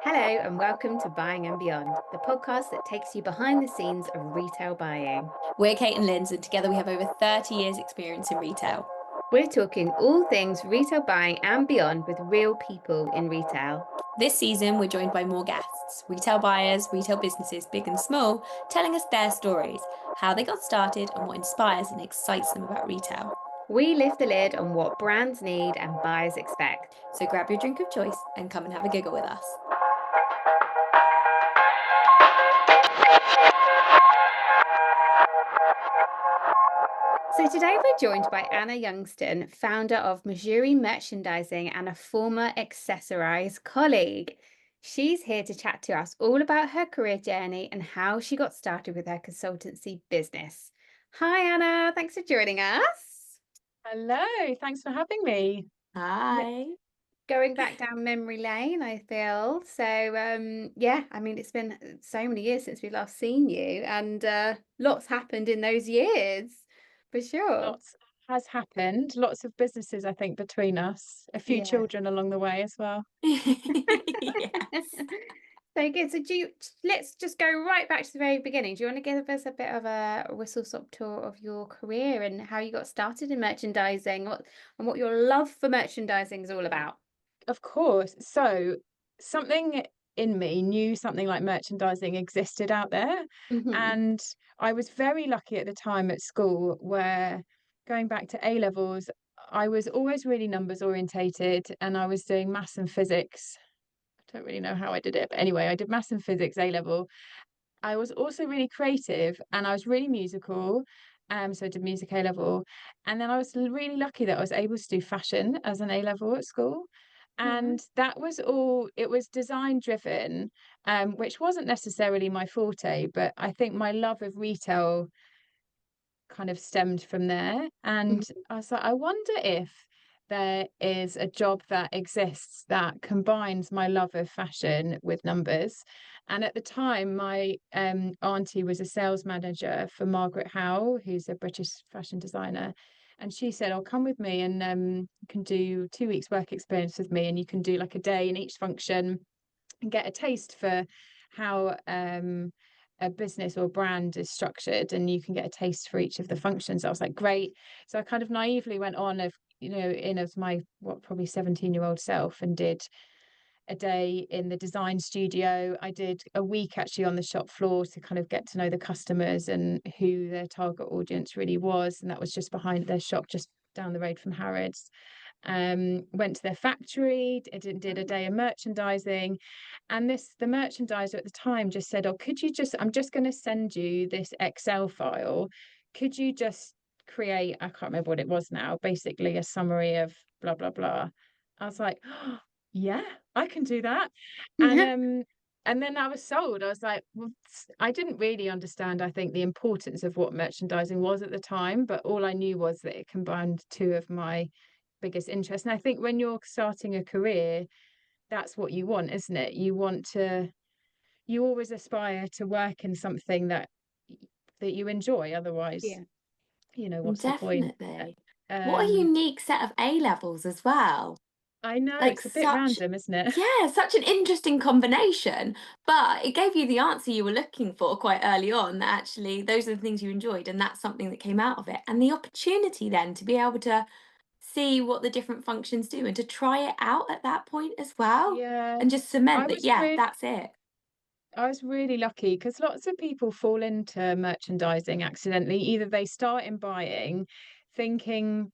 Hello and welcome to Buying and Beyond, the podcast that takes you behind the scenes of retail buying. We're Kate and Linz, and together we have over 30 years' experience in retail. We're talking all things retail buying and beyond with real people in retail. This season, we're joined by more guests, retail buyers, retail businesses, big and small, telling us their stories, how they got started, and what inspires and excites them about retail. We lift the lid on what brands need and buyers expect. So grab your drink of choice and come and have a giggle with us. So today we're joined by Anna Youngston, founder of Majury Merchandising and a former Accessorize colleague. She's here to chat to us all about her career journey and how she got started with her consultancy business. Hi Anna, thanks for joining us. Hello, thanks for having me. Hi. Going back down memory lane, I feel. So yeah, I mean it's been so many years since we last seen you, and lots happened in those years, for sure. Lots has happened, lots of businesses, I think, between us, a few Yeah. children along the way as well. Yes. So good. So let's just go right back to the very beginning. Do you want to give us a bit of a whistle-stop tour of your career and how you got started in merchandising, what your love for merchandising is all about? Of course. So something in me knew something like merchandising existed out there. Mhm. And I was very lucky at the time at school where going back to A levels, I was always really numbers orientated and I was doing maths and physics. I don't really know how I did it, but anyway, I did maths and physics A level. I was also really creative and I was really musical. So I did music A level. And then I was really lucky that I was able to do fashion as an A level at school. Yeah. And that was all, it was design driven, which wasn't necessarily my forte, but I think my love of retail kind of stemmed from there. And Mhm. I was like, I wonder if there is a job that exists that combines my love of fashion with numbers. And at the time, my auntie was a sales manager for Margaret Howe, who's a British fashion designer. And she said, "I'll come with me and you can do 2 weeks work experience with me, and you can do like a day in each function and get a taste for how a business or brand is structured, and you can get a taste for each of the functions." I was like, great. So I kind of naively went on in as my probably 17-year-old self and did a day in the design studio. I did a week actually on the shop floor to kind of get to know the customers and who their target audience really was. And that was just behind their shop, just down the road from Harrods. Went to their factory, did a day of merchandising. And the merchandiser at the time just said, "Oh, I'm just going to send you this Excel file. Could you just create," I can't remember what it was now, basically a summary of blah, blah, blah. I was like, "Oh, yeah, I can do that." And then I was sold. I was like, well, I didn't really understand, I think, the importance of what merchandising was at the time, but all I knew was that it combined two of my biggest interests. And I think when you're starting a career, that's what you want, isn't it? You always aspire to work in something that you enjoy. Otherwise, Yeah. what's the point? Definitely. What a Um, unique set of A levels as well. I know Like it's a bit such random, isn't it? Yeah, such an interesting combination, but it gave you the answer you were looking for quite early on, that actually those are the things you enjoyed and that's something that came out of it. And the opportunity then to be able to see what the different functions do and to try it out at that point as well, Yeah, and just I cement that, was yeah, really that's it. I was really lucky because lots of people fall into merchandising accidentally. Either they start in buying, thinking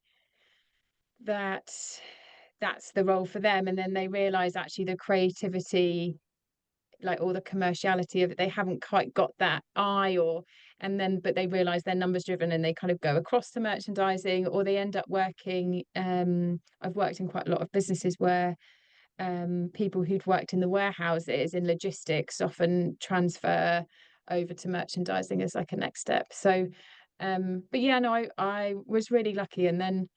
that that's the role for them, and then they realize actually the creativity, like all the commerciality of it, they haven't quite got that eye, or and then but they realize they're numbers driven and they kind of go across to merchandising, or they end up working. I've worked in quite a lot of businesses where people who'd worked in the warehouses in logistics often transfer over to merchandising as like a next step. So but yeah, no, I was really lucky. And then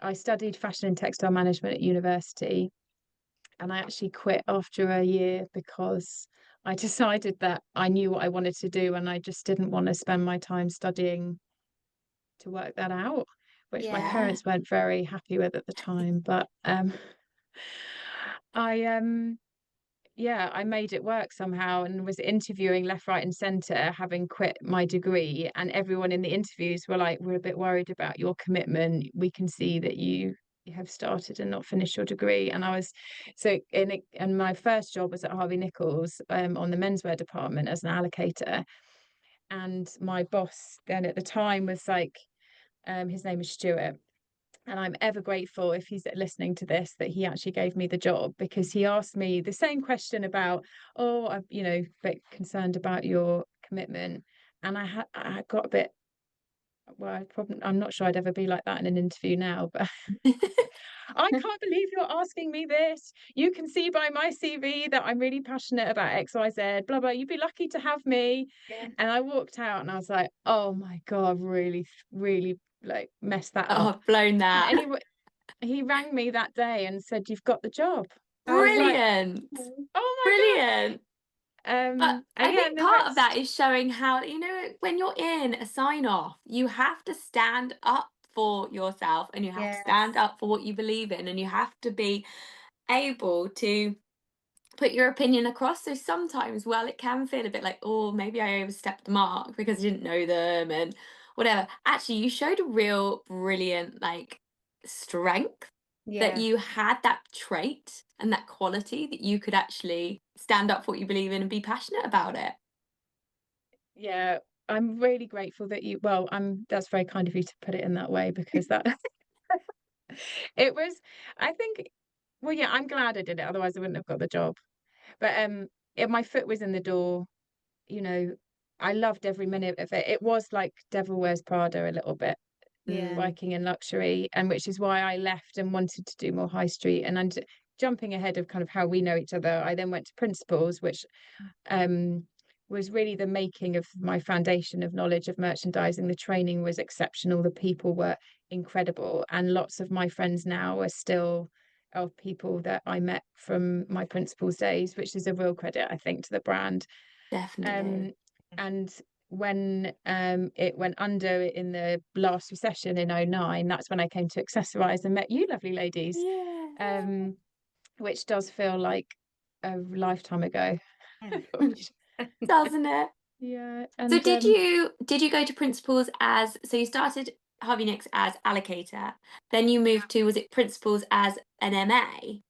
I studied fashion and textile management at university, and I actually quit after a year because I decided that I knew what I wanted to do and I just didn't want to spend my time studying to work that out, which my Yeah. parents weren't very happy with at the time. But I yeah, I made it work somehow and was interviewing left, right, and centre, having quit my degree. And everyone in the interviews were like, "We're a bit worried about your commitment. We can see that you have started and not finished your degree." And I was and my first job was at Harvey Nichols on the menswear department as an allocator. And my boss then at the time was like, his name is Stuart, and I'm ever grateful if he's listening to this that he actually gave me the job, because he asked me the same question about, oh, I'm, a bit concerned about your commitment. And I got a bit, well, I'm not sure I'd ever be like that in an interview now, but I can't believe you're asking me this. You can see by my CV that I'm really passionate about XYZ, blah, blah. You'd be lucky to have me. Yeah. And I walked out and I was like, oh my God, I've really, really like messed that Oh, up. I've blown And that. anyway, he rang me that day and said, "You've got the job." I was like, Brilliant. "Oh Brilliant. my God." But And I yeah, and think the part of that rest, is showing how, when you're in a sign off, you have to stand up for yourself and you have to stand Yes. up for what you believe in and you have to be able to put your opinion across. So sometimes, well, it can feel a bit like, oh, maybe I overstepped the mark because I didn't know them and whatever. Actually, you showed a real brilliant strength that Yeah. you had that trait and that quality that you could actually stand up for what you believe in and be passionate about it. yeah, I'm really grateful that that's very kind of you to put it in that way, because that it was, I think, well, yeah, I'm glad I did it. Otherwise I wouldn't have got the job. But my foot was in the door, you know, I loved every minute of it. It was like Devil Wears Prada a little bit, Yeah. working in luxury, and which is why I left and wanted to do more high street. And jumping ahead of kind of how we know each other, I then went to Principles, which um, was really the making of my foundation of knowledge of merchandising. The training was exceptional. The people were incredible. And lots of my friends now are still of people that I met from my Principles days, which is a real credit, I think, to the brand. Definitely. Um, and when it went under in the last recession in '09, that's when I came to Accessorize and met you lovely ladies, Yeah. which does feel like a lifetime ago. Yeah. Doesn't it? Yeah, So and did you go to Principles as, so you started Harvey Nicks as allocator, then you moved to, was it Principles as an MA?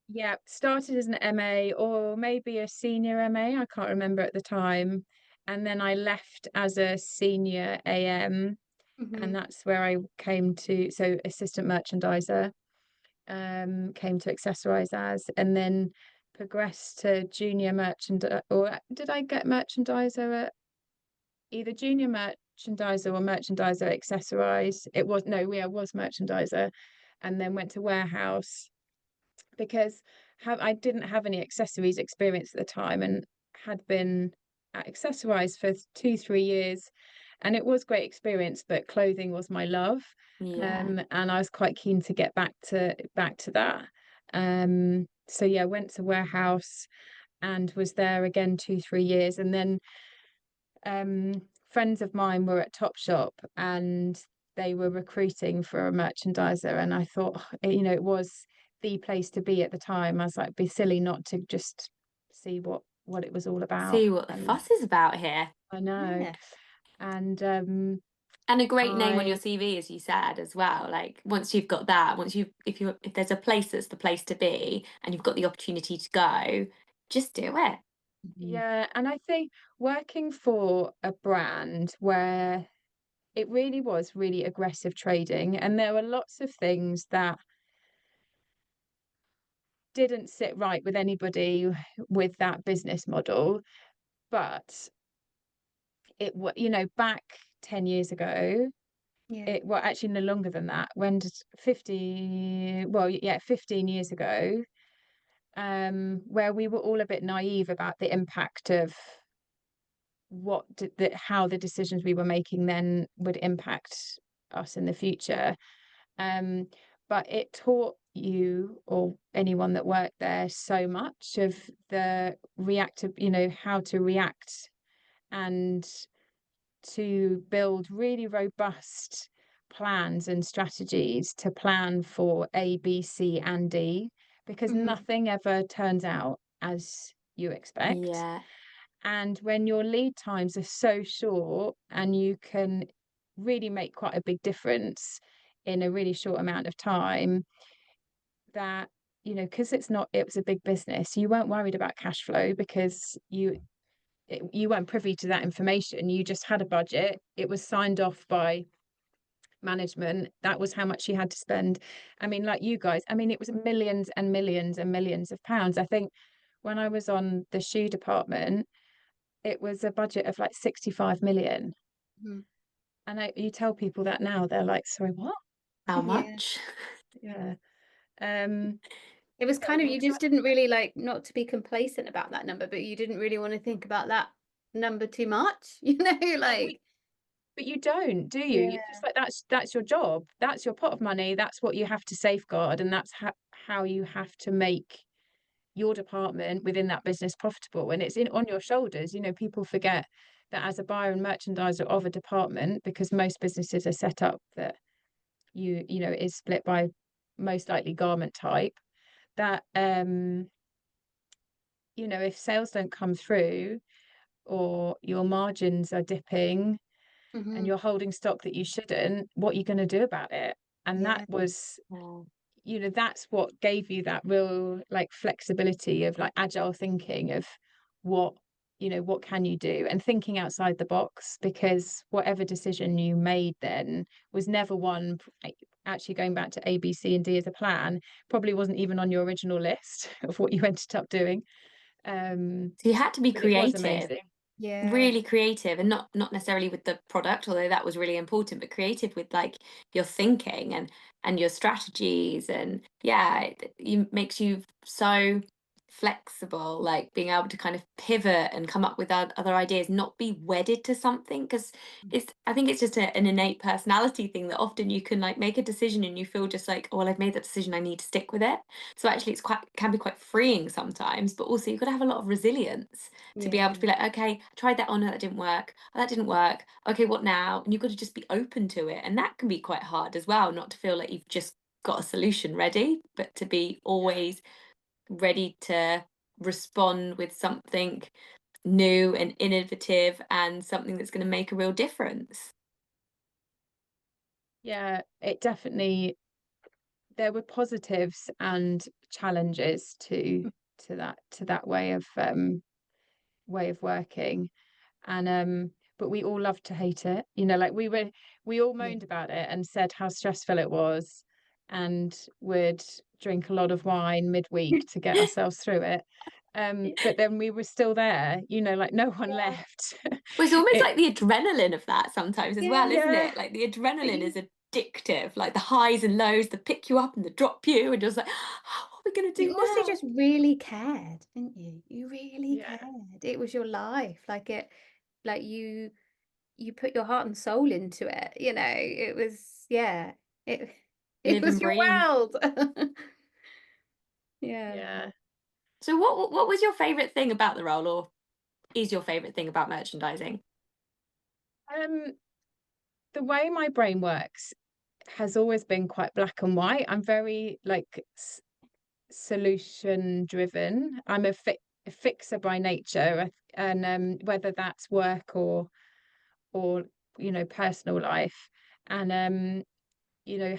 yeah, started as an MA or maybe a senior MA, I can't remember at the time. And then I left as a senior AM, and Mhm. that's where I came to, so assistant merchandiser, came to Accessorize as, and then progressed to junior merchandiser, or did I get merchandiser at either junior merchandiser or merchandiser Accessorize? It was, no, yeah, was merchandiser, and then went to warehouse, because I didn't have any accessories experience at the time, and had been at Accessorize for 2-3 years, and it was great experience, but clothing was my love. Yeah. And I was quite keen to get back to that. So yeah, went to warehouse and was there again 2-3 years, and then friends of mine were at Topshop and they were recruiting for a merchandiser, and I thought, it was the place to be at the time. I was like, be silly not to just see what it was all about. See what the And fuss is about here. I know. Yeah. And And a great name on your I CV, as you said, as well. Like once you've got that, if there's a place that's the place to be and you've got the opportunity to go, just do it. Mhm. yeah, and I think working for a brand where it really was really aggressive trading, and there were lots of things that didn't sit right with anybody with that business model. But back 10 years ago, Yeah. it well, actually no longer than that. When did 15 years ago, where we were all a bit naive about the impact of how the decisions we were making then would impact us in the future. Um, but it taught you or anyone that worked there so much of the reactive, how to react and to build really robust, plans and strategies to plan for A, B, C, and D, because nothing ever turns out as you expect. Yeah. And when your lead times are so short and you can really make quite a big difference in a really short amount of time, that, because it was a big business, you weren't worried about cash flow because you weren't privy to that information. You just had a budget. It was signed off by management. That was how much you had to spend. I mean, like you guys, I mean, it was millions and millions and millions of pounds. I think when I was on the shoe department, it was a budget of like 65 million. And you tell people that now, they're like, sorry, what? How Yeah. much? Yeah. It was kind of, you just didn't really like, not to be complacent about that number, but you didn't really want to think about that number too much, like. But you don't, do you? You're Yeah. just like, that's your job. That's your pot of money. That's what you have to safeguard, and that's how you have to make your department within that business profitable. And it's on your shoulders. People forget that as a buyer and merchandiser of a department, because most businesses are set up that is split by most likely garment type, that if sales don't come through, or your margins are dipping, and you're holding stock that you shouldn't, what are you going to do about it? And Yeah. that was, that's what gave you that real like flexibility of like agile thinking of what can you do, and thinking outside the box, because whatever decision you made then was never one, actually going back to A, B, C, and D as a plan, probably wasn't even on your original list of what you ended up doing. So you had to be But it was creative. amazing. Yeah. Really creative, and not necessarily with the product, although that was really important, but creative with like your thinking and your strategies. And yeah, it makes you so flexible, like being able to kind of pivot and come up with other ideas, not be wedded to something, because I think it's just an innate personality thing that often you can like make a decision and you feel just like, oh well, I've made that decision, I need to stick with it. So actually can be quite freeing sometimes, but also you've got to have a lot of resilience to be able to be like, okay, I tried that on, no, that didn't work. Oh, that didn't work. Okay, what now? And you've got to just be open to it. And that can be quite hard as well, not to feel like you've just got a solution ready, but to be always ready to respond with something new and innovative and something that's going to make a real difference. Yeah, it definitely, there were positives and challenges to that way of working. And but we all loved to hate it. Like we all moaned about it and said how stressful it was, and would drink a lot of wine midweek to get ourselves through it. But then we were still there, like no one left. Well, it's almost like the adrenaline of that sometimes as well, isn't Yeah. it? Like the adrenaline is addictive, like the highs and lows, the pick you up and the drop you, and just like, oh, what are we going to do You also now? just really cared, didn't you? You really Yeah. cared. It was your life. Like you put your heart and soul into it, It was, yeah. It it Live was and your breathe. world. Yeah. Yeah. So what was your favorite thing about the role, or is your favorite thing about merchandising? Um, the way my brain works has always been quite black and white. I'm very like solution driven. I'm a fixer by nature, and whether that's work or personal life, and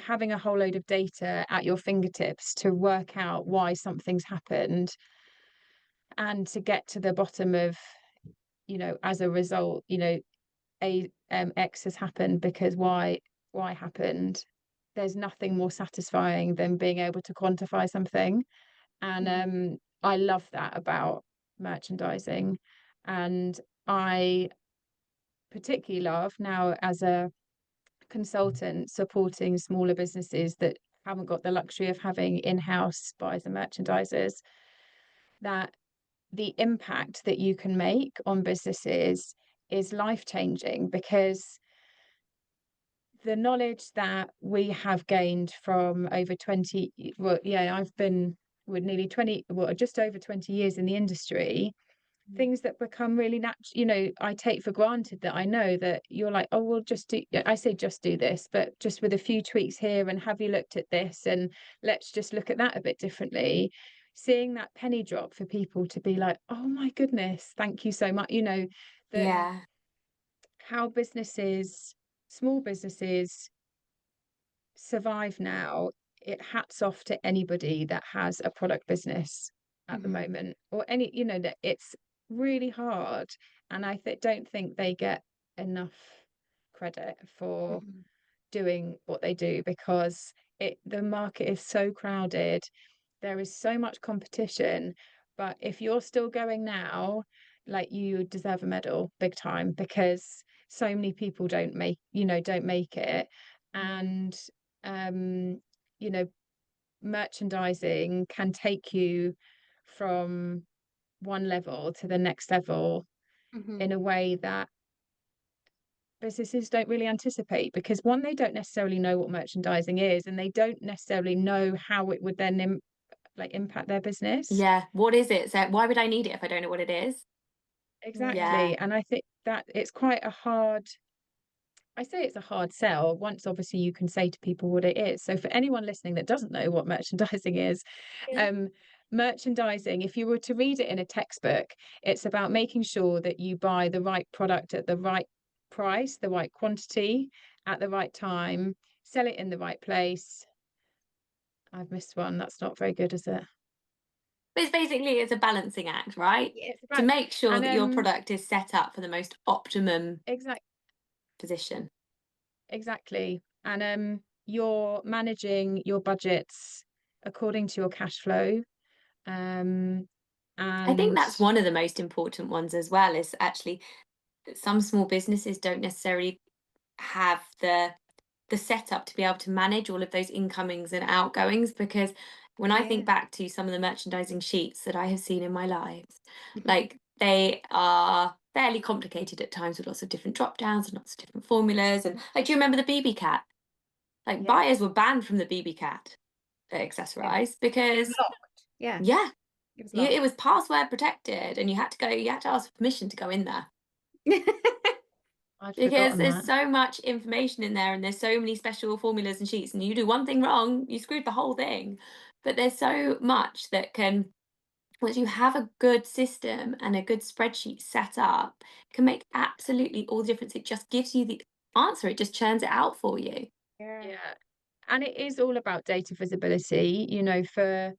having a whole load of data at your fingertips to work out why something's happened, and to get to the bottom of, as a result, X has happened because Y happened. There's nothing more satisfying than being able to quantify something. And I love that about merchandising. And I particularly love now, as a consultant supporting smaller businesses that haven't got the luxury of having in-house buyers and merchandisers, that the impact that you can make on businesses is life-changing, because the knowledge that we have gained from over 20, well, yeah, I've been with nearly 20, well, just over 20 years in the industry, things that become really natural, you know, I take for granted that I know that you're like, oh, well, just do, I say just do this, but just with a few tweaks here, and have you looked at this, and let's just look at that a bit differently. Seeing that penny drop for people to be like, oh my goodness, thank you so much, you know, that Yeah. how businesses, small businesses survive now, it hats off to anybody that has a product business at the moment, or any, you know, that it's really hard. And don't think they get enough credit for doing what they do, because the market is so crowded, there is so much competition. But if you're still going now, like, you deserve a medal big time, because so many people don't make it. And you know, merchandising can take you from one level to the next level in a way that businesses don't really anticipate, because one, they don't necessarily know what merchandising is, and they don't necessarily know how it would then impact their business. Yeah. What is it? So why would I need it if I don't know what it is? Yeah. Exactly. And I think that it's quite a hard, I say it's a hard sell once obviously you can say to people what it is. So for anyone listening that doesn't know what merchandising is, um, merchandising, if you were to read it in a textbook, it's about making sure that you buy the right product at the right price, the right quantity, at the right time, sell it in the right place. I've missed one. That's not very good, is it? But it's a balancing act, right? Yeah. It's To about, make sure and that your product is set up for the most optimum exact position. exactly. And you're managing your budgets according to your cash flow. I think And that's one of the most important ones as well, is actually that some small businesses don't necessarily have the setup to be able to manage all of those incomings and outgoings, because when I think Yeah. back to some of the merchandising sheets that I have seen in my lives, like, they are fairly complicated at times, with lots of different drop downs and lots of different formulas. And like, do you remember the BB cat? Like, Yes. buyers were banned from the BB cat It was accessorize because, locked. Yeah. yeah, It was it locked. was password protected, and you had to ask for permission to go in there, I'd because forgotten there's that. so much information in there, and there's so many special formulas and sheets, and you do one thing wrong, you screwed the whole thing. But there's so much that can, once you have a good system and a good spreadsheet set up, can make absolutely all the difference. It just gives you the answer, it just churns it out for you. Yeah. Yeah. And it is all about data visibility. You know, for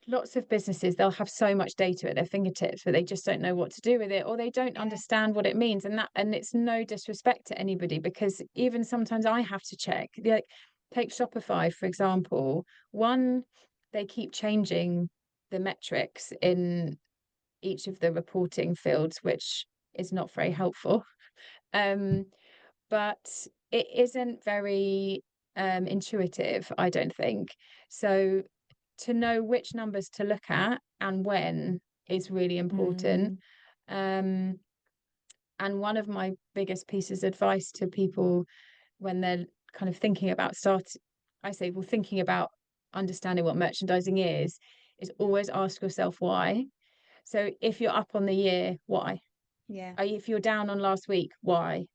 lots of businesses, they'll have so much data at their fingertips, but they just don't know what to do with it, or they don't understand what it means. And it's no disrespect to anybody, because even sometimes I have to check. Like, take Shopify, for example. One, they keep changing the metrics in each of the reporting fields, which is not very helpful. Um, but it isn't very intuitive, I don't think. So to know which numbers to look at and when is really important. Mm. Um, and one of my biggest pieces of advice to people when they're kind of thinking about I say, well, thinking about understanding what merchandising is always ask yourself why. So if you're up on the year, why? Yeah. If you're down on last week, why?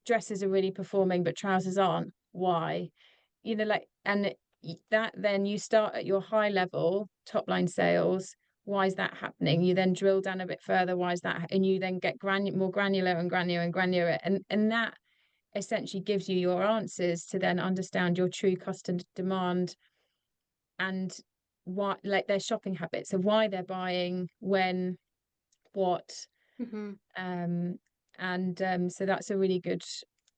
Dresses are really performing, but trousers aren't. Why? You know, like, and that, then you start at your high level top line sales. Why is that happening? You then drill down a bit further. Why is that? And you then get more granular and granular and granular. And that essentially gives you your answers to then understand your true customer demand, and what, like, their shopping habits, of why they're buying, when, what. Hmm. So that's a really good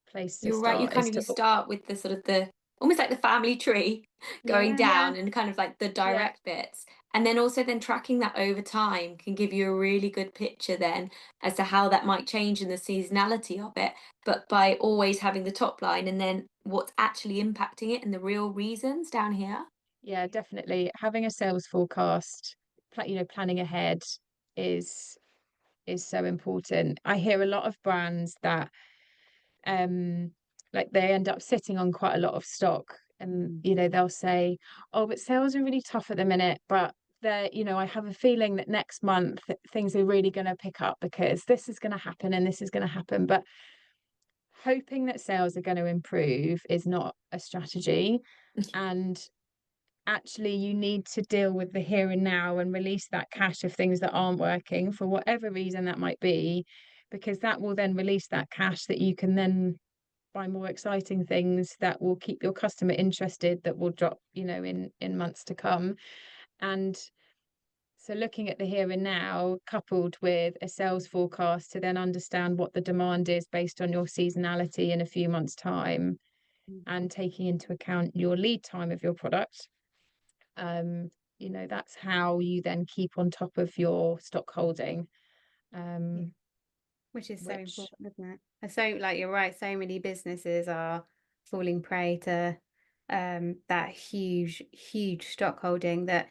place to You're right. start, is You to, start with the sort of the almost like the family tree going Yeah. yeah, down, and kind of like the yeah, direct bits. And then also then tracking that over time can give you a really good picture then as to how that might change in the seasonality of it. But by always having the top line and then what's actually impacting it and the real reasons down here. yeah, definitely. Having a sales forecast, planning ahead is so important. I hear a lot of brands that um like, they end up sitting on quite a lot of stock, and they'll say, oh, but sales are really tough at the minute, but that, you know, I have a feeling that next month things are really going to pick up because this is going to happen and this is going to happen. But hoping that sales are going to improve is not a strategy. And actually, you need to deal with the here and now and release that cash of things that aren't working for whatever reason that might be, because that will then release that cash that you can then buy more exciting things that will keep your customer interested, that will drop, you know, in months to come. And so looking at the here and now, coupled with a sales forecast to then understand what the demand is based on your seasonality in a few months' time, and taking into account your lead time of your product, you know, that's how you then keep on top of your stock holding. Which is so Which, important, isn't it? And so, like, you're right, so many businesses are falling prey to that huge stock holding that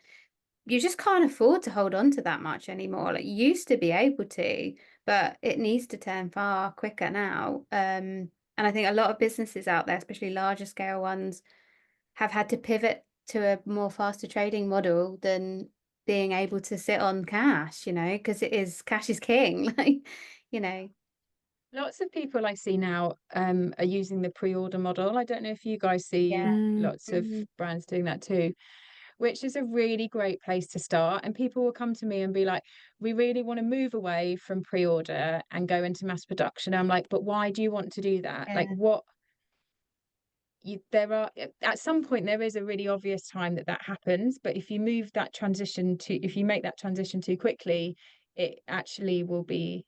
you just can't afford to hold on to that much anymore. Like, you used to be able to, but it needs to turn far quicker now. And I think a lot of businesses out there, especially larger scale ones, have had to pivot to a more faster trading model than being able to sit on cash, you know, because cash is king. Like, you know. lots of people I see now are using the pre-order model. I don't know if you guys see Yeah. lots of Mhm. brands doing that too, which is a really great place to start. And people will come to me and be like, we really want to move away from pre-order and go into mass production. I'm like, but why do you want to do that? Like, Yeah, what there are, at some point there is a really obvious time that happens, but if you make that transition too quickly, it actually will be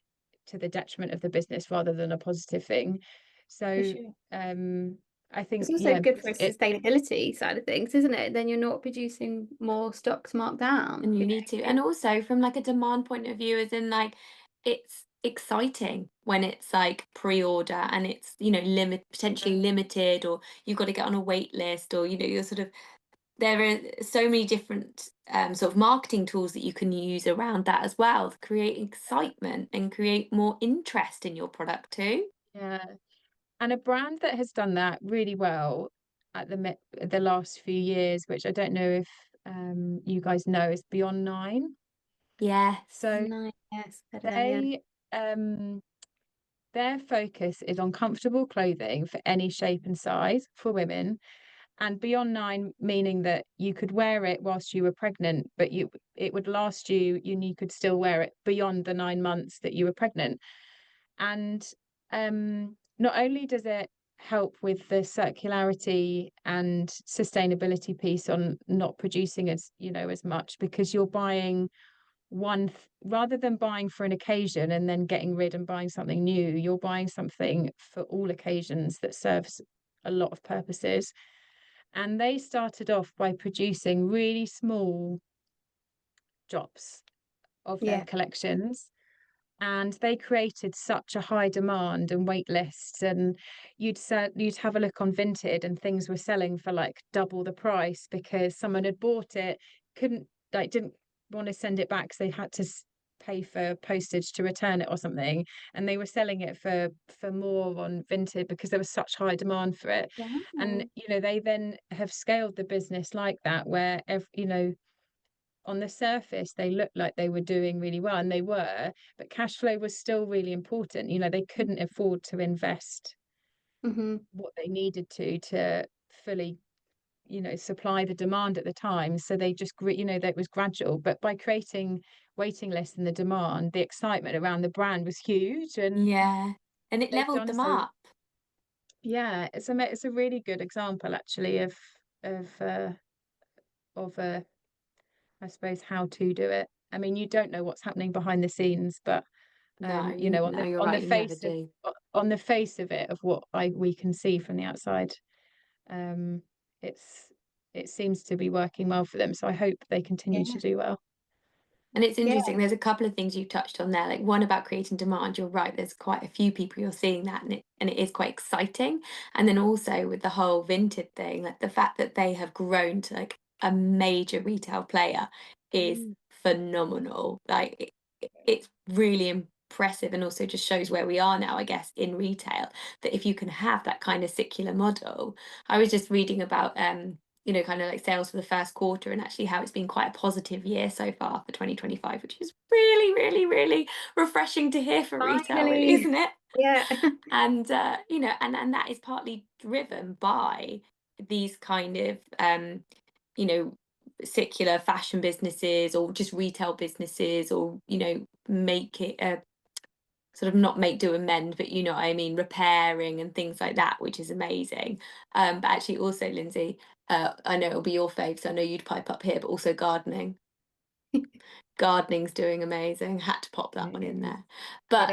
to the detriment of the business rather than a positive thing. for So sure. I It's think, also yeah, good for a it sustainability side of things, isn't it? Then you're not producing more stocks marked down, And you you know. need to. And also from like a demand point of view, as in like it's exciting when it's like pre-order and it's, you know, potentially limited, or you've got to get on a wait list, or, you know, you're sort of, there are so many different sort of marketing tools that you can use around that as well to create excitement and create more interest in your product too. yeah. And a brand that has done that really well at the last few years, which I don't know if you guys know, is Beyond Nine. Yes. So Nice. Yes, better than, yeah. they their focus is on comfortable clothing for any shape and size for women, and Beyond Nine meaning that you could wear it whilst you were pregnant, but it would last you could still wear it beyond the 9 months that you were pregnant. And not only does it help with the circularity and sustainability piece on not producing as, you know, as much, because you're buying rather than buying for an occasion and then getting rid and buying something new, you're buying something for all occasions that serves a lot of purposes. And they started off by producing really small drops of their Yeah. collections, and they created such a high demand and wait lists. And you'd have a look on Vinted and things were selling for like double the price because someone had bought it, didn't want to send it back because they had to pay for postage to return it or something, and they were selling it for more on Vinted because there was such high demand for it. And Wow. you know, they then have scaled the business like that, where you know, on the surface they looked like they were doing really well, and they were, but cash flow was still really important. You know, they couldn't afford to invest Mm-hmm. what they needed to fully, you know, supply the demand at the time, so they just grew, you know, that was gradual. But by creating waiting lists and the demand, the excitement around the brand was huge, and Yeah. And it they've leveled done them so. up. Yeah, it's a really good example actually of uh of I suppose how to do it. I mean, you don't know what's happening behind the scenes, but No, you know, no, you're on the right, you never face of do. it of what we can see from the outside, um, it's it seems to be working well for them. So I hope they continue to Yeah. do well. And it's Yeah. interesting, there's a couple of things you've touched on there. Like one about creating demand, you're right, there's quite a few people you're seeing that, and it is quite exciting. And then also with the whole Vinted thing, like the fact that they have grown to like a major retail player is Mm. phenomenal. Like it's really impressive, and also just shows where we are now, I guess, in retail, that if you can have that kind of circular model. I was just reading about kind of like sales for the first quarter, and actually how it's been quite a positive year so far for 2025, which is really, really, really refreshing to hear for retail, really, Finally. isn't it? Yeah. And and that is partly driven by these kind of you know secular fashion businesses, or just retail businesses, or make it sort of not make do and mend, but what I mean, repairing and things like that, which is amazing. But actually also, Lindsay, I know it'll be your fave, so I know you'd pipe up here, but also gardening. Gardening's doing amazing. Had to pop that It one in is. there. It But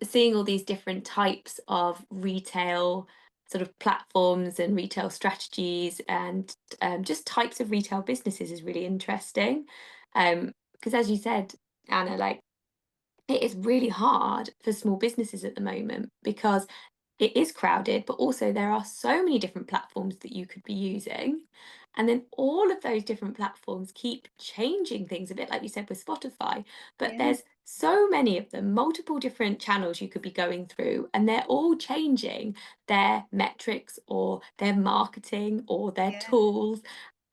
is. seeing all these different types of retail sort of platforms and retail strategies, and just types of retail businesses is really interesting. Because as you said, Anna, like, it is really hard for small businesses at the moment because it is crowded, but also there are so many different platforms that you could be using. And then all of those different platforms keep changing things, a bit like we said with Spotify. But Yeah. there's so many of them, multiple different channels you could be going through, and they're all changing their metrics or their marketing or their Yeah. tools,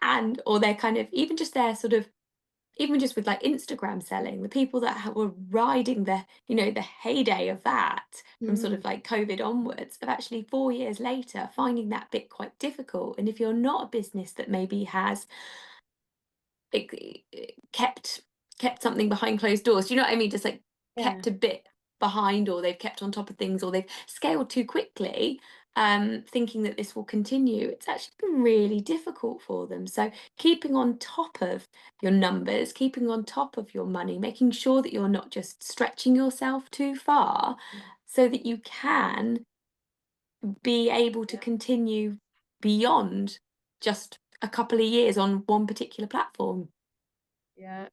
and or their kind of even just their sort of, even just with like Instagram selling, the people that were riding the heyday of that from sort Mm. of like COVID onwards, of actually 4 years later finding that bit quite difficult. And if you're not a business that maybe has kept something behind closed doors, do you know what I mean? Just like Yeah. kept a bit behind, or they've kept on top of things, or they've scaled too quickly, thinking that this will continue, it's actually been really difficult for them. So keeping on top of your numbers, keeping on top of your money, making sure that you're not just stretching yourself too far, so that you can be able to continue beyond just a couple of years on one particular platform. Yeah.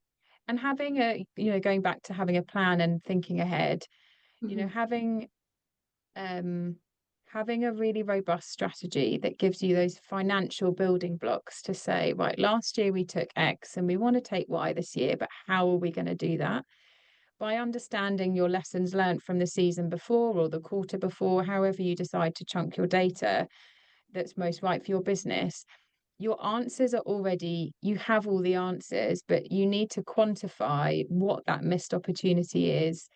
And having going back to having a plan and thinking ahead, Mhm. having um having a really robust strategy that gives you those financial building blocks to say, right, last year we took X and we want to take Y this year, but how are we going to do that? By understanding your lessons learned from the season before or the quarter before, however you decide to chunk your data that's most right for your business, your answers are already, you have all the answers, but you need to quantify what that missed opportunity is,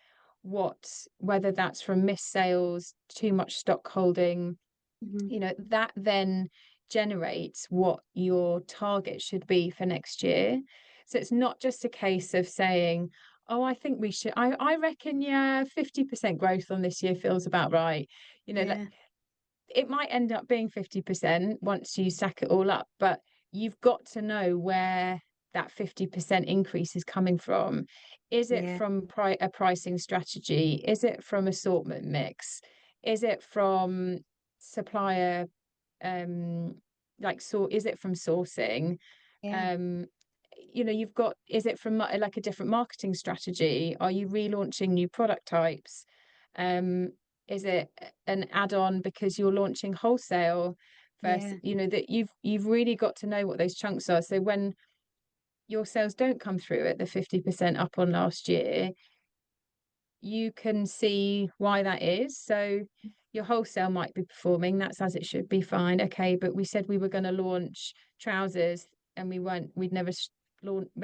whether that's from missed sales, too much stock holding, Mhm. that then generates what your target should be for next year. So it's not just a case of saying, oh, I think we should, I reckon, yeah, 50% growth on this year feels about right. Like, Yeah. it might end up being 50% once you stack it all up, but you've got to know where that 50% increase is coming from. Is it Yeah. from a pricing strategy? Is it from assortment mix? Is it from supplier, is it from sourcing? Yeah. um you've got, is it from like a different marketing strategy? Are you relaunching new product types? Is it an add-on because you're launching wholesale versus, Yeah. that you've really got to know what those chunks are, so when your sales don't come through at the 50% up on last year, you can see why that is. So your wholesale might be performing, that's as it should be, fine, okay, but we said we were going to launch trousers and we'd never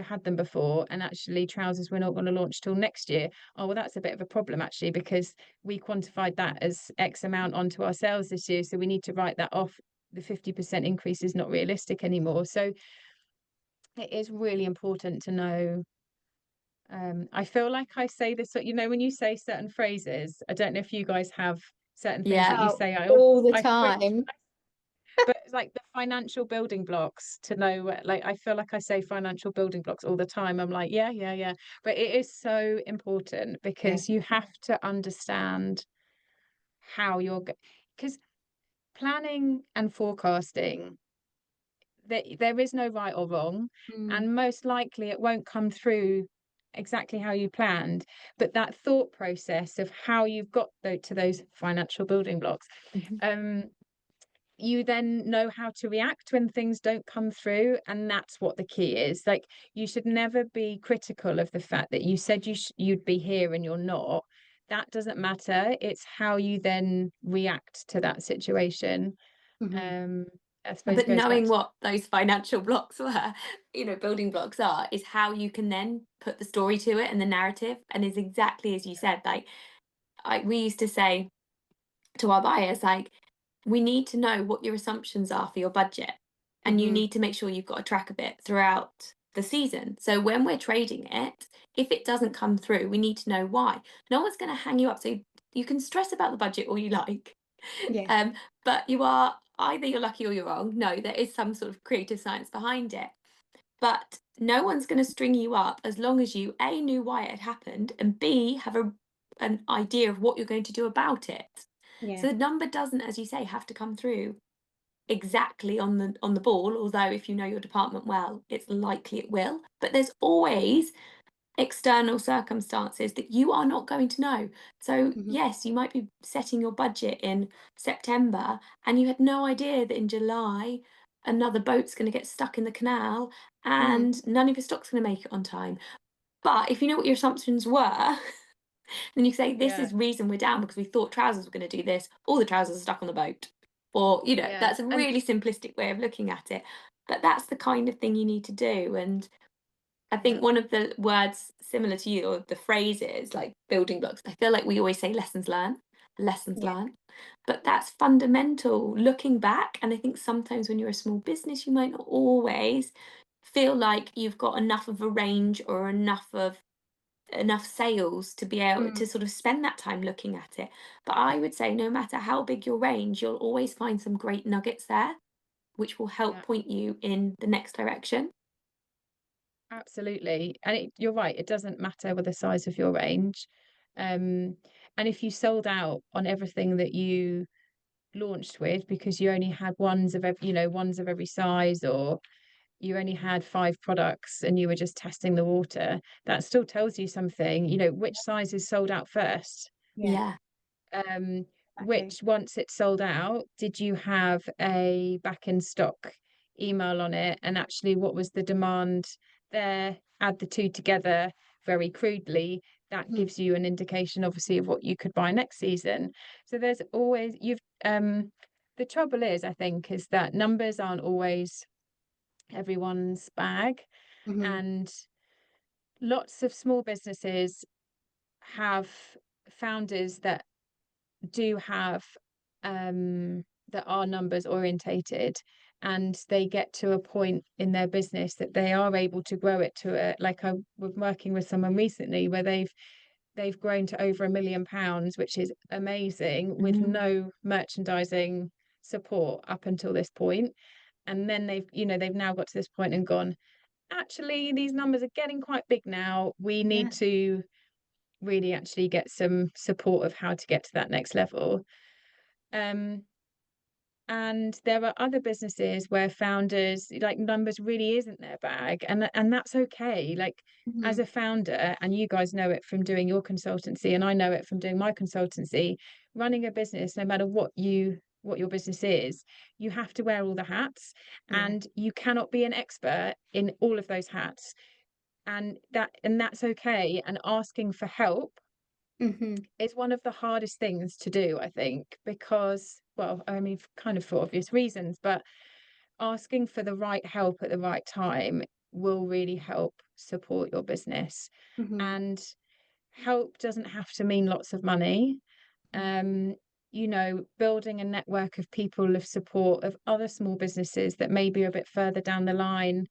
had them before, and actually trousers we're not going to launch till next year. Oh, well, that's a bit of a problem actually, because we quantified that as X amount onto our sales this year, so we need to write that off. The 50% increase is not realistic anymore. So it is really important to know. I feel like I say this, when you say certain phrases, I don't know if you guys have certain things that Yeah. you Oh, say. all the I cringe, time. but it's like the financial building blocks to know, like, I feel like I say financial building blocks all the time. I'm like, yeah, yeah, yeah. But it is so important Yeah. because you have to understand how because planning and forecasting, there is no right or wrong, Mm. and most likely it won't come through exactly how you planned, but that thought process of how you've got to those financial building blocks, Mhm. um you then know how to react when things don't come through, and that's what the key is. Like, you should never be critical of the fact that you said you'd be here and you're not. That doesn't matter. It's how you then react to that situation. Mhm. um I suppose But goes back knowing to, what those financial blocks were, building blocks are, is how you can then put the story to it and the narrative. And is exactly as you said, like we used to say to our buyers, like, we need to know what your assumptions are for your budget. And you Mm-hmm. need to make sure you've got a track of it throughout the season. So when we're trading it, if it doesn't come through, we need to know why. No one's going to hang you up. So you can stress about the budget all you like. Yeah. But you are either you're lucky or you're wrong. No, there is some sort of creative science behind it. But no one's going to string you up as long as you A, knew why it had happened, and B, have an idea of what you're going to do about it. Yeah. So the number doesn't, as you say, have to come through exactly on the ball, although if you know your department well, it's likely it will. But there's always external circumstances that you are not going to know. So Mm-hmm. yes, you might be setting your budget in September and you had no idea that in July another boat's going to get stuck in the canal and none of your stock's going to make it on time. But if you know what your assumptions were, then you say, this yeah, is reason we're down because we thought trousers were going to do this. All the trousers are stuck on the boat. Or, yeah, that's a and really simplistic way of looking at it. But that's the kind of thing you need to do. And I yeah, think one of the words similar to you, or the phrases like building blocks, I feel like we always say lessons Yeah. learned. But that's fundamental looking back. And I think sometimes when you're a small business, you might not always feel like you've got enough of a range or enough sales to be able Mm. to sort of spend that time looking at it. But I would say no matter how big your range, you'll always find some great nuggets there, which will help yeah, point you in the next direction. absolutely. And you're right, it doesn't matter with the size of your range. Um, and if you sold out on everything that you launched with because you only had ones of every size, or you only had 5 products and you were just testing the water, that still tells you something, which size is sold out first. Yeah. Yeah. um Exactly. which, once it's sold out, did you have a back in stock email on it, and actually what was the demand there? Add the two together very crudely, that Mhm. gives you an indication obviously of what you could buy next season. So there's always, you've the trouble is, I think, is that numbers aren't always everyone's bag, Mhm. and lots of small businesses have founders that do have that are numbers orientated, and they get to a point in their business that they are able to grow it to a, like, I was working with someone recently where they've grown to over £1 million, which is amazing, with Mm. no merchandising support up until this point. And then they've now got to this point and gone, actually these numbers are getting quite big now, we Yeah. need to really actually get some support of how to get to that next level. um and there are other businesses where founders, like, numbers really isn't their bag, and that's okay. Like, as Mhm. a founder, and you guys know it from doing your consultancy and I know it from doing my consultancy, running a business, no matter what your business is, you have to wear all the hats, Yeah. and you cannot be an expert in all of those hats, and that's okay. And asking for help Mhm. is one of the hardest things to do, I think, because, well, I mean, kind of for obvious reasons, but asking for the right help at the right time will really help support your business. Mhm. And help doesn't have to mean lots of money. Mm. Um, building a network of people, of support, of other small businesses that maybe are a bit further down the line,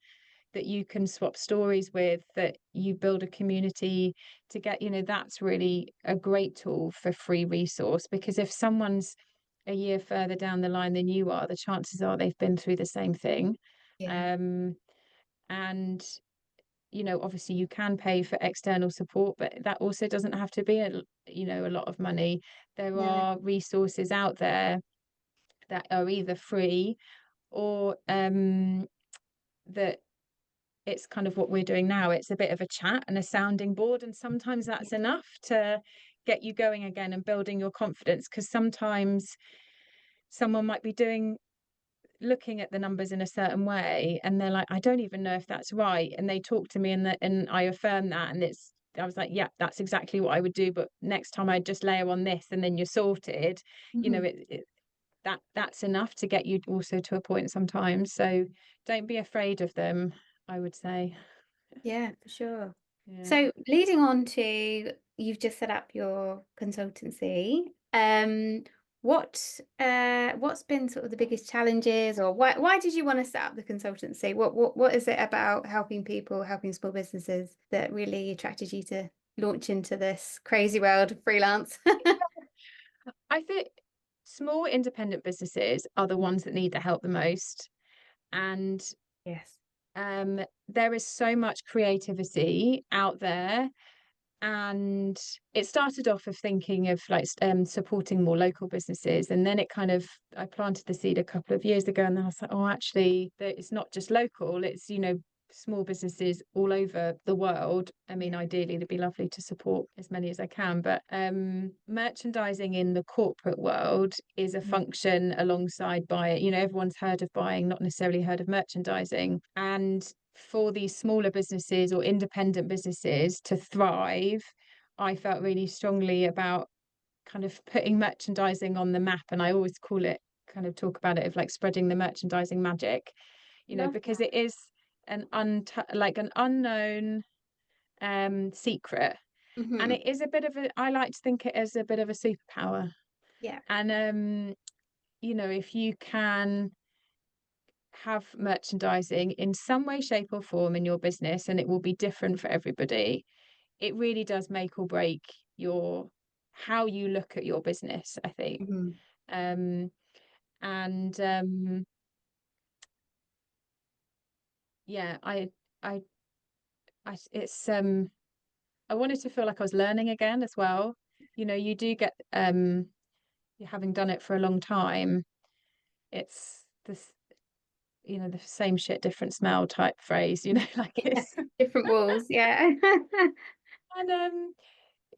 that you can swap stories with, that you build a community to get, that's really a great tool for free resource, because if someone's a year further down the line than you are, the chances are they've been through the same thing. Yeah. And obviously you can pay for external support, but that also doesn't have to be a lot of money. There No. are resources out there that are either free, or that it's kind of what we're doing now. It's a bit of a chat and a sounding board, and sometimes Yeah. that's enough to get you going again and building your confidence, because sometimes someone might be looking at the numbers in a certain way, and they're like, I don't even know if that's right, and they talk to me, and I affirm that, and I was like, yeah, that's exactly what I would do, but next time I'd just layer on this, and then you're sorted. Mhm. that's enough to get you also to a point sometimes. So don't be afraid of them, I would say. Yeah, for sure. Yeah. So leading on to, you've just set up your consultancy. What's been sort of the biggest challenges, or why did you want to set up the consultancy? What is it about helping people, helping small businesses that really attracted you to launch into this crazy world of freelance? I think small independent businesses are the ones that need the help the most. And Yes. there is so much creativity out there. And it started off of thinking of like supporting more local businesses, and then it kind of, I planted the seed a couple of years ago, and then I was like, oh, actually, it's not just local, it's, you know, small businesses all over the world. I mean, Yeah. ideally it'd be lovely to support as many as I can, but merchandising in the corporate world is a Mm. function alongside buying. You know, everyone's heard of buying, not necessarily heard of merchandising. And for these smaller businesses or independent businesses to thrive, I felt really strongly about kind of putting merchandising on the map. And I always call it, kind of talk about it of like spreading the merchandising magic, you know, Love because that. it is an like an unknown secret. And Hmm. it is a bit of a, I like to think it as a bit of a superpower. Yeah. And you know, if you can have merchandising in some way, shape, or form in your business, and it will be different for everybody, it really does make or break your how you look at your business, I think. Hmm. Um, and yeah, I, it's I wanted to feel like I was learning again as well. You know, you do get having done it for a long time, it's this, you know, the same shit, different smell type phrase, you know, like Yeah. it's Different walls. Yeah. and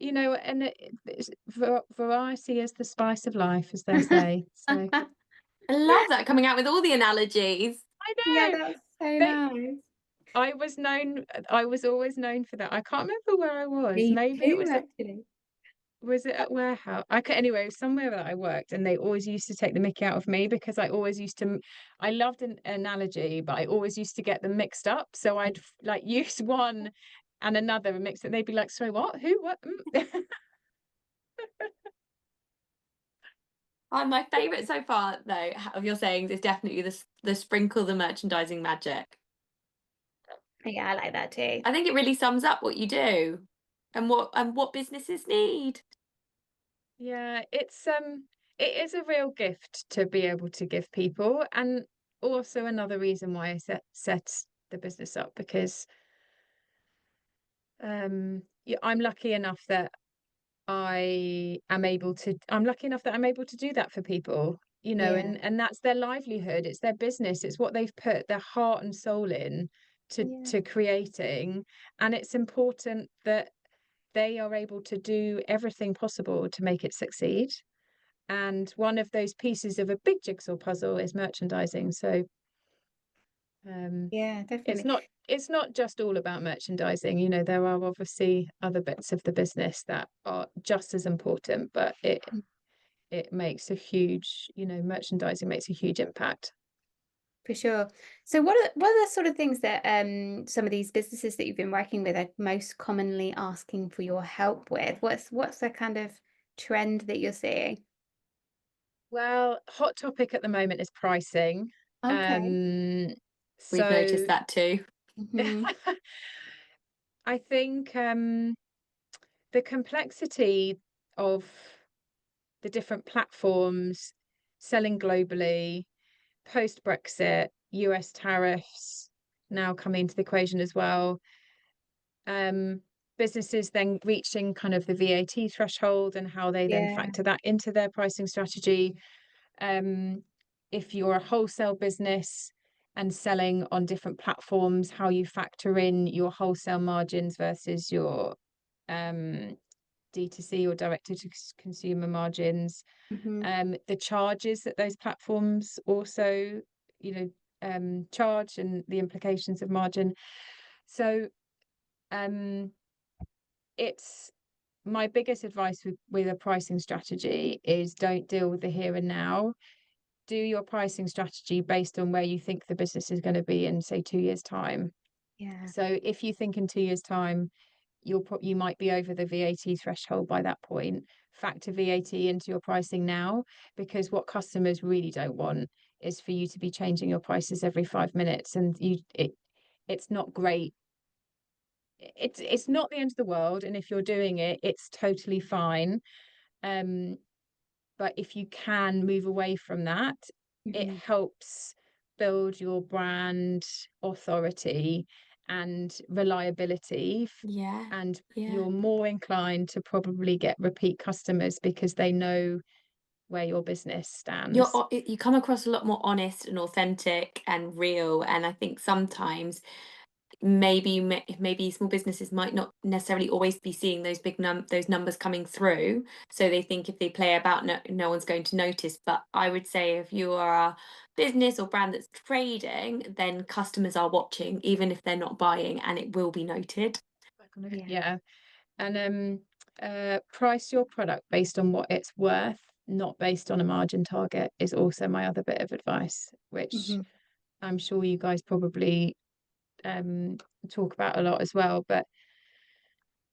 you know, and variety is the spice of life, as they say. So I love that coming out with all the analogies. I Yeah, know that's so they. nice. I was always known for that. I can't remember where I was. Me Maybe it too, was actually. was it at warehouse? I could, anyway, it was somewhere that I worked, and they always used to take the mickey out of me because I always used to. I loved an analogy, but I always used to get them mixed up. So I'd like use one and another and mix it. They'd be like, "Sorry, what? Who? What?" My favourite so far, though, of your sayings is definitely the sprinkle the merchandising magic. Yeah, I like that too. I think it really sums up what you do and what businesses need. Yeah, it is a real gift to be able to give people, and also another reason why I set the business up, because yeah, I'm lucky enough that I'm able to do that for people, you know, Yeah. and that's their livelihood, it's their business, it's what they've put their heart and soul in Yeah. to creating, and it's important that they are able to do everything possible to make it succeed. And one of those pieces of a big jigsaw puzzle is merchandising. So um, Yeah, definitely. it's not just all about merchandising. You know, there are obviously other bits of the business that are just as important, but it makes a huge, you know, merchandising makes a huge impact. For sure. So what are the sort of things that some of these businesses that you've been working with are most commonly asking for your help with? What's the kind of trend that you're seeing? Well, hot topic at the moment is pricing. Okay. Um, We've noticed so that too. Hmm. I think the complexity of the different platforms selling globally, post Brexit, US tariffs now coming into the equation as well. Um, Businesses then reaching kind of the VAT threshold and how they then Yeah. factor that into their pricing strategy. Um, if you're a wholesale business and selling on different platforms, how you factor in your wholesale margins versus your D2C or direct to consumer margins, Hmm. the charges that those platforms also, you know, charge, and the implications of margin. So um, it's my biggest advice with a pricing strategy is don't deal with the here and now. do your pricing strategy based on where you think the business is going to be in, say, 2 years' time. Yeah. So if you think in 2 years' time, you might be over the VAT threshold by that point, factor VAT into your pricing now, because what customers really don't want is for you to be changing your prices every 5 minutes, and it's not great. It's not the end of the world, and if you're doing it, it's totally fine. But if you can move away from that, it helps build your brand authority and reliability, Yeah. and Yeah. you're more inclined to probably get repeat customers because they know where your business stands. You come across a lot more honest and authentic and real, and I think sometimes maybe small businesses might not necessarily always be seeing those those numbers coming through, so they think if they play about, no one's going to notice. But I would say if you are a business or brand that's trading, then customers are watching even if they're not buying, and it will be noted. Yeah. And price your product based on what it's worth, not based on a margin target, is also my other bit of advice, which I'm sure you guys probably talk about a lot as well. But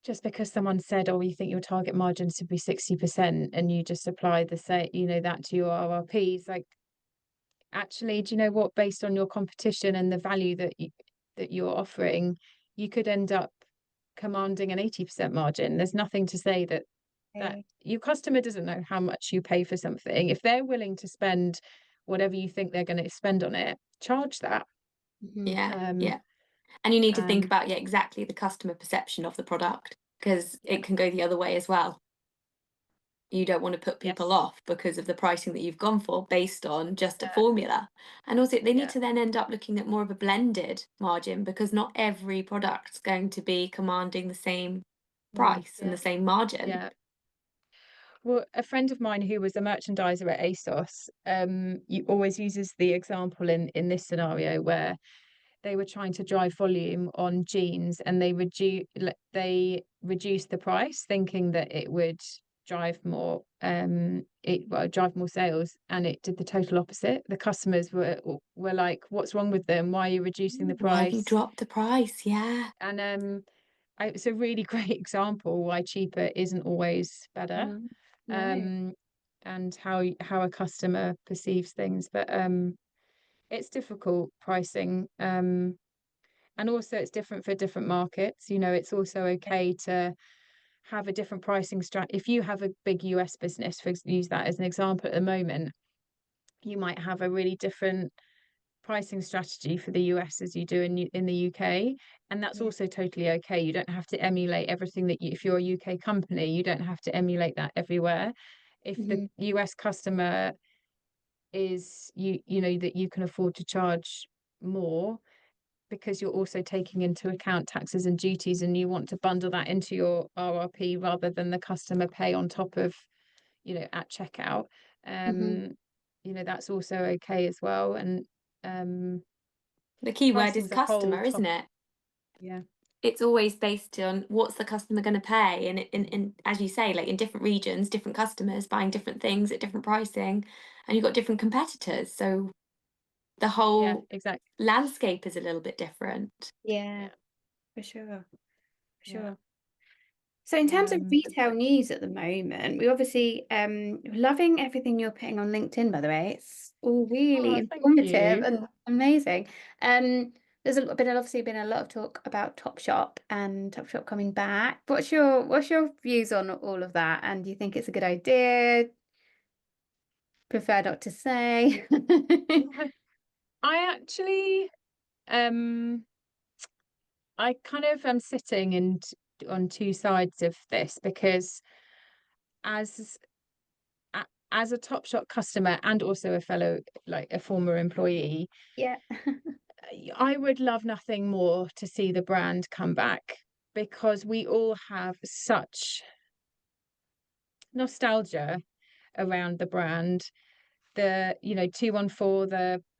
just because someone said, oh, you think your target margin should be 60%, and you just apply that to your RRPs, like, actually, do you know what, based on your competition and the value that you're offering, you could end up commanding an 80% margin. There's nothing to say that your customer doesn't know how much you pay for something. If they're willing to spend whatever you think they're going to spend on it, charge that. Yeah. And you need to think Um, about, exactly, the customer perception of the product, because yeah, it can go the other way as well. You don't want to put people yes, off because of the pricing that you've gone for based on just a yeah, formula. And also, they need yeah, to then end up looking at more of a blended margin, because not every product's going to be commanding the same price and yeah, the same margin. yeah. Well, a friend of mine who was a merchandiser at ASOS, you always uses the example in this scenario where they were trying to drive volume on jeans, and they reduced the price thinking that it would drive more drive more sales, and it did the total opposite. The customers were like, what's wrong with them? Why are you reducing the Why have you price? dropped the price? Yeah. And it's a really great example why cheaper isn't always better, No. um and how a customer perceives things. But it's difficult pricing, and also it's different for different markets. It's also okay to have a different pricing strat. If you have a big US business, use that as an example at the moment, you might have a really different pricing strategy for the US as you do in the UK, and that's also totally okay. You don't have to emulate everything if you're a UK company, you don't have to emulate that everywhere. If the US customer is that you can afford to charge more because you're also taking into account taxes and duties, and you want to bundle that into your RRP rather than the customer pay on top of, at checkout, that's also okay as well. And The key word is pricing's a whole customer, isn't top. it? Yeah, It's always based on what's the customer going to pay. And as you say, like in different regions, different customers buying different things at different pricing, and you've got different competitors. So the yeah, whole exactly. landscape is a little bit different. Yeah, Yeah, for sure. For yeah. sure. So in terms of retail news at the moment, we obviously loving everything you're putting on LinkedIn, by the way. It's all really Oh, thank informative you. and amazing. There's obviously been a lot of talk about Topshop and Topshop coming back. What's your views on all of that? And do you think it's a good idea? Prefer not to say. I actually, I kind of am sitting on two sides of this, because as as a Topshop customer and also a fellow, like a former employee, Yeah. I would love nothing more to see the brand come back, because we all have such nostalgia around the brand. The 214,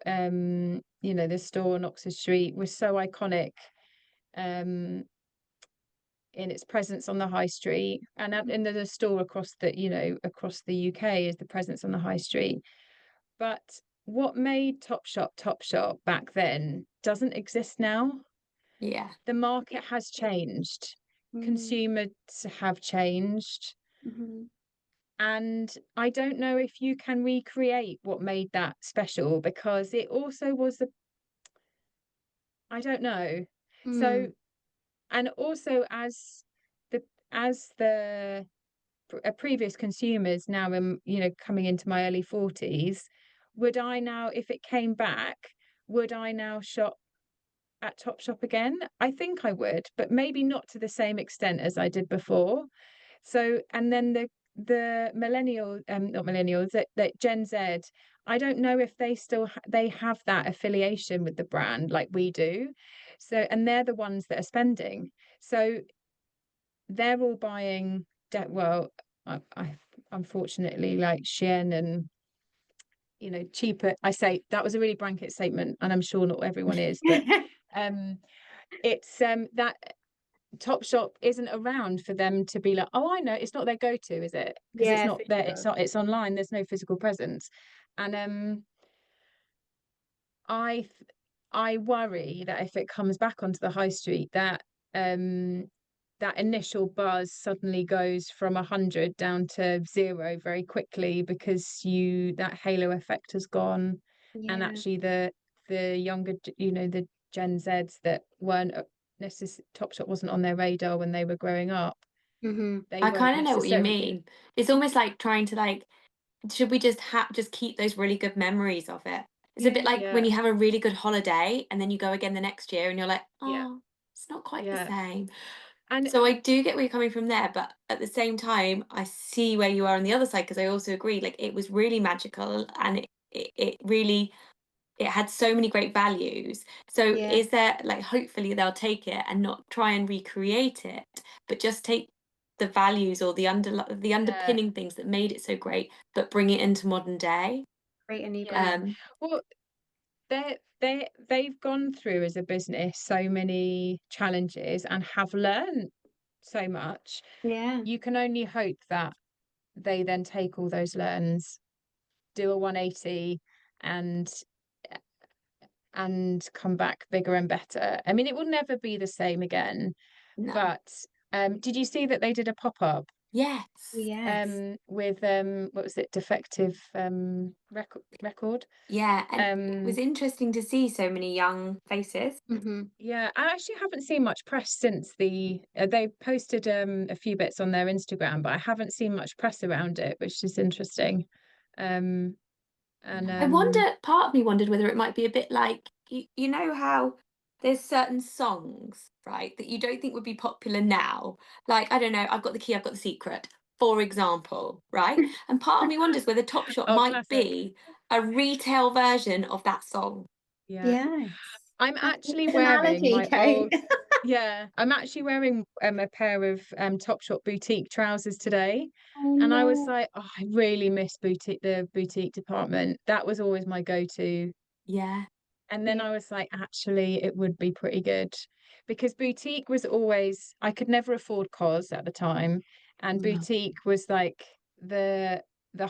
the store on Oxford Street was so iconic, um in its presence on the high street, and in the store across the UK is the presence on the high street. But what made Topshop back then doesn't exist now. Yeah. The market has changed. Consumers have changed. Mm-hmm. And I don't know if you can recreate what made that special, because it also was I don't know. So, and also the as the previous consumers now, coming into my early 40s, would I now, if it came back, would I now shop at Topshop again? I think I would, but maybe not to the same extent as I did before. So, and then the millennial, not millennials, that Gen Z, I don't know if they still they have that affiliation with the brand like we do. So, and they're the ones that are spending. So they're all buying well, I unfortunately, like Shein and, cheaper. I say that was a really blanket statement, and I'm sure not everyone is, but it's that Topshop isn't around for them to be like, oh, I know, it's not their go-to, is it? Because it's Yeah, not for there, sure. it's online, there's no physical presence. And I I worry that if it comes back onto the high street, that that initial buzz suddenly goes from 100 down to 0 very quickly, because that halo effect has gone. And Yeah. actually the younger, the Gen Zs that weren't necessarily, Topshop wasn't on their radar when they were growing up. Mm-hmm. They I won't kind of know what you necessarily. mean. It's almost like trying to like, should we just keep those really good memories of it? It's a bit Yeah. like when Yeah, you have a really good holiday and then you go again the next year and you're like, yeah, oh, it's not quite the yeah. same. And So I do get where you're coming from there, but at the same time, I see where you are on the other side, because I also agree, like it was really magical, and it really, it had so many great values. So Yeah. is there, like, hopefully they'll take it and not try and recreate it, but just take the values or the yeah, underpinning things that made it so great, but bring it into modern day. Create a new yeah. brand. Um, Well, they've gone through as a business so many challenges and have learned so much. Yeah. You can only hope that they then take all those learns, do a 180, and come back bigger and better. I mean, it will never be the same again. no. But did you see that they did a pop-up Yes. Yes. with what was it, defective record? Yeah, and it was Um interesting to see so many young faces. Mm-hmm. Yeah, I actually haven't seen much press since they posted a few bits on their Instagram, but I haven't seen much press around it, which is interesting. Um and I wonder, part of me wondered whether it might be a bit like, you know how there's certain songs, right, that you don't think would be popular now. Like, I don't know, I've got the key, I've got the secret, for example, right? And part of me wonders whether Topshop oh, might classic. be a retail version of that song. Yeah. Yes. I'm That's a actually good wearing analogy, my Kate. old Yeah, I'm actually wearing a pair of Topshop boutique trousers today. Oh And I was no. like, oh, I really miss the boutique department. That was always my go-to. Yeah. And then Yeah. I was like, actually, it would be pretty good, because boutique was always, I could never afford COS at the time. And No. boutique was like the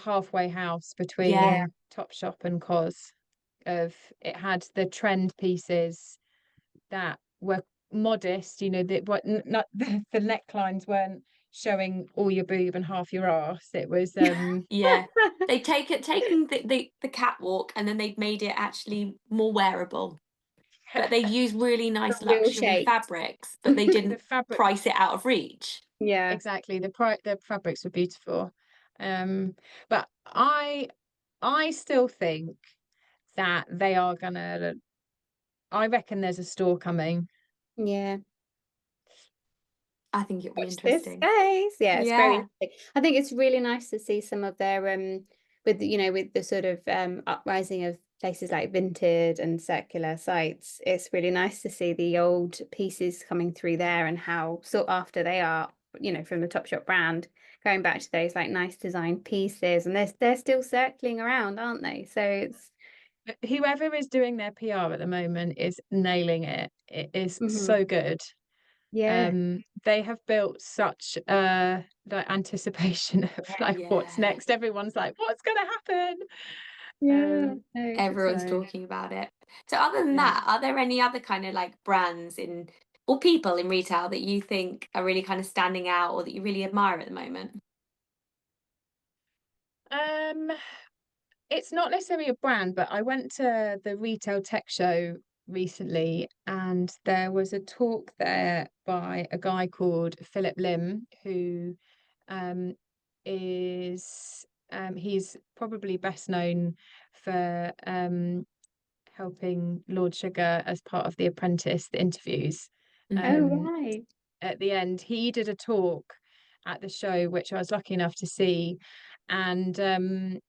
halfway house Yeah. Yeah. between Topshop and COS. It had the trend pieces that were modest, that what not the necklines weren't showing all your boob and half your ass. It was Yeah. They taken the catwalk and then they've made it actually more wearable. But they use really The nice real luxury shape. fabrics, but they the didn't fabric. price it out of reach. Yeah. Exactly, the fabrics were beautiful. But I still think that they are gonna, I reckon there's a store coming. Yeah. I think it'll be Watch this interesting. space. Yeah, it's very Yeah. interesting. I think it's really nice to see some of their with with the sort of uprising of places like Vinted and circular sites. It's really nice to see the old pieces coming through there and how sought after they are, from the Topshop brand, going back to those like nice design pieces, and they're still circling around, aren't they? So it's Whoever is doing their PR at the moment is nailing it. It is Mhm. so good. Yeah. They have built such like anticipation of like what's Yeah. next. Everyone's like, what's gonna happen? Yeah, no. Everyone's So talking about it. So other than yeah. that, are there any other kind of like brands in or people in retail that you think are really kind of standing out or that you really admire at the moment? Um, it's not necessarily a brand, but I went to the Retail Tech Show recently, and there was a talk there by a guy called Philip Lim, who um, is he's probably best known for helping Lord Sugar as part of The Apprentice, the interviews. Oh, Mhm. right. At the end, he did a talk at the show, which I was lucky enough to see, and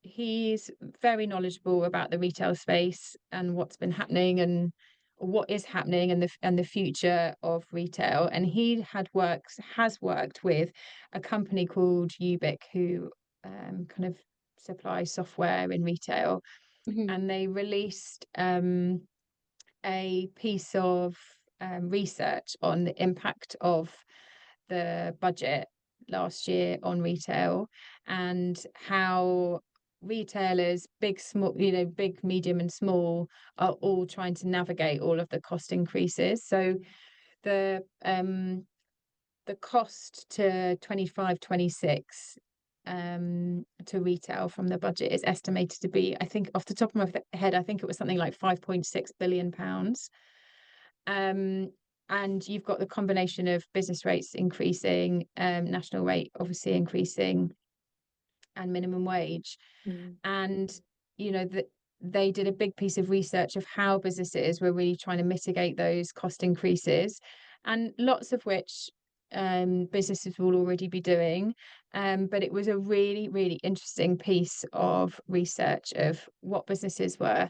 he's very knowledgeable about the retail space and what's been happening and what is happening and the future of retail. And he has worked with a company called Ubic, who kind of supply software in retail, Mhm. and they released a piece of research on the impact of the budget last year on retail and how retailers, big, small, big, medium, and small, are all trying to navigate all of the cost increases. So the cost to 25-26 to retail from the budget is estimated to be, I think off the top of my head, I think it was something like £5.6 billion. And you've got the combination of business rates increasing, national rate obviously increasing, and minimum wage. Mm. And that they did a big piece of research of how businesses were really trying to mitigate those cost increases, and lots of which businesses will already be doing. But it was a really, really interesting piece of research of what businesses were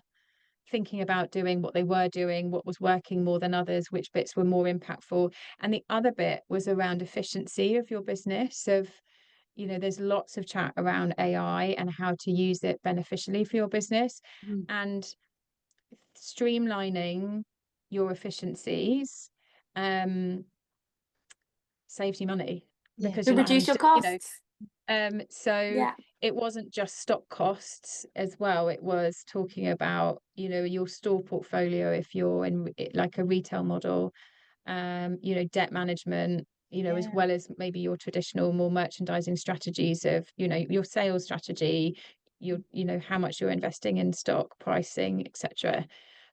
thinking about doing, what they were doing, what was working more than others, which bits were more impactful. And the other bit was around efficiency of your business, of there's lots of chat around AI and how to use it beneficially for your business, Mhm. and streamlining your efficiencies um saves you money Yeah. because To you're not having reduce your to, costs. so Yeah. it wasn't just stock costs as well. It was talking about, your store portfolio if you're in like a retail model, debt management, as Yeah. well as maybe your traditional more merchandising strategies of, your sales strategy, how much you're investing in stock pricing, etc.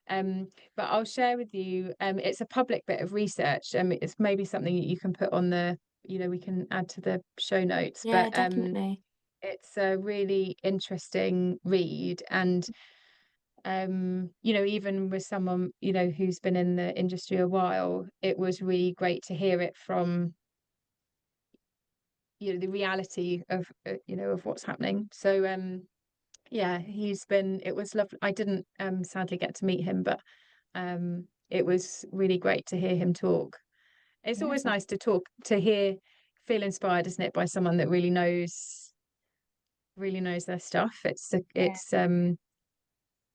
But I'll share with you, it's a public bit of research. It's maybe something that you can put on the, we can add to the show notes, Yeah, but definitely. it's a really interesting read. And even with someone, who's been in the industry a while, it was really great to hear it from, the reality of, of what's happening. So yeah, it was lovely. I didn't sadly get to meet him, but it was really great to hear him talk. It's Yeah. always nice feel inspired, isn't it, by someone that really knows their stuff. Yeah.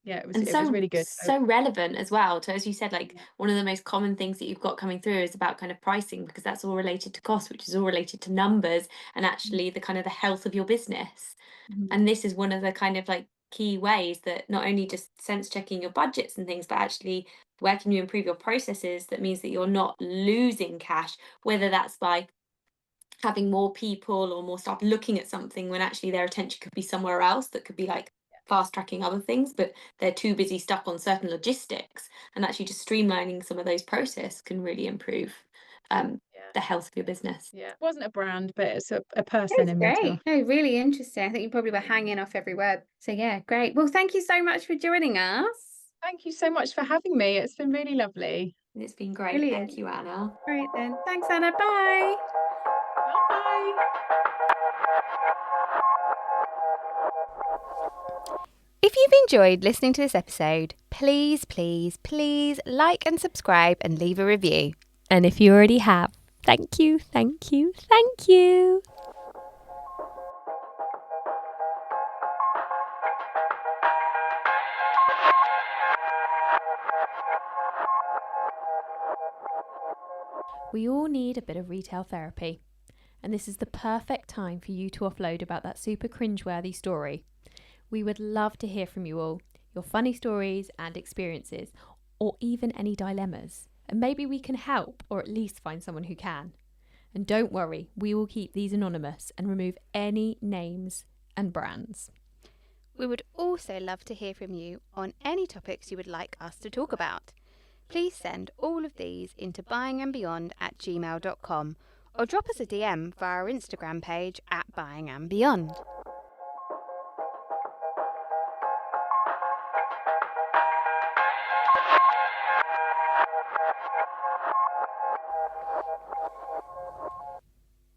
Yeah, And it was so really good. So so relevant as well to, as you said, like one of the most common things that you've got coming through is about kind of pricing, because that's all related to cost, which is all related to numbers and actually the kind of the health of your business. Mhm. And this is one of the kind of like key ways that not only just sense checking your budgets and things, but actually where can you improve your processes that means that you're not losing cash, whether that's by having more people or more staff looking at something when actually their attention could be somewhere else, that could be like fast tracking other things, but they're too busy stuck on certain logistics, and actually just streamlining some of those process can really improve yeah, the health of your business. yeah, it wasn't a brand, but it's a person That's in retail. great. No, really interesting. I think you probably were hanging off every word. So yeah, great. Well, thank you so much for joining us. Thank you so much for having me. It's been really lovely. It's been great. Thank Brilliant. you, Anna. Right then. Thanks, Anna. Bye. Bye. If you've enjoyed listening to this episode, please, please, please like and subscribe and leave a review. And if you already have, thank you, thank you, thank you. We all need a bit of retail therapy, and this is the perfect time for you to offload about that super cringeworthy story. We would love to hear from you all, your funny stories and experiences, or even any dilemmas. And maybe we can help, or at least find someone who can. And don't worry, we will keep these anonymous and remove any names and brands. We would also love to hear from you on any topics you would like us to talk about. Please send all of these into buyingandbeyond@gmail.com or drop us a DM via our Instagram page @buyingandbeyond.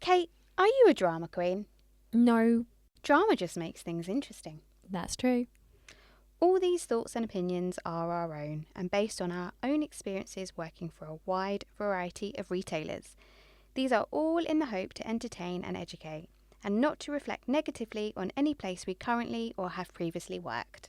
Kate, are you a drama queen? No, Drama just makes things interesting. that's true. All these thoughts and opinions are our own and based on our own experiences working for a wide variety of retailers. These are all in the hope to entertain and educate, and not to reflect negatively on any place we currently or have previously worked.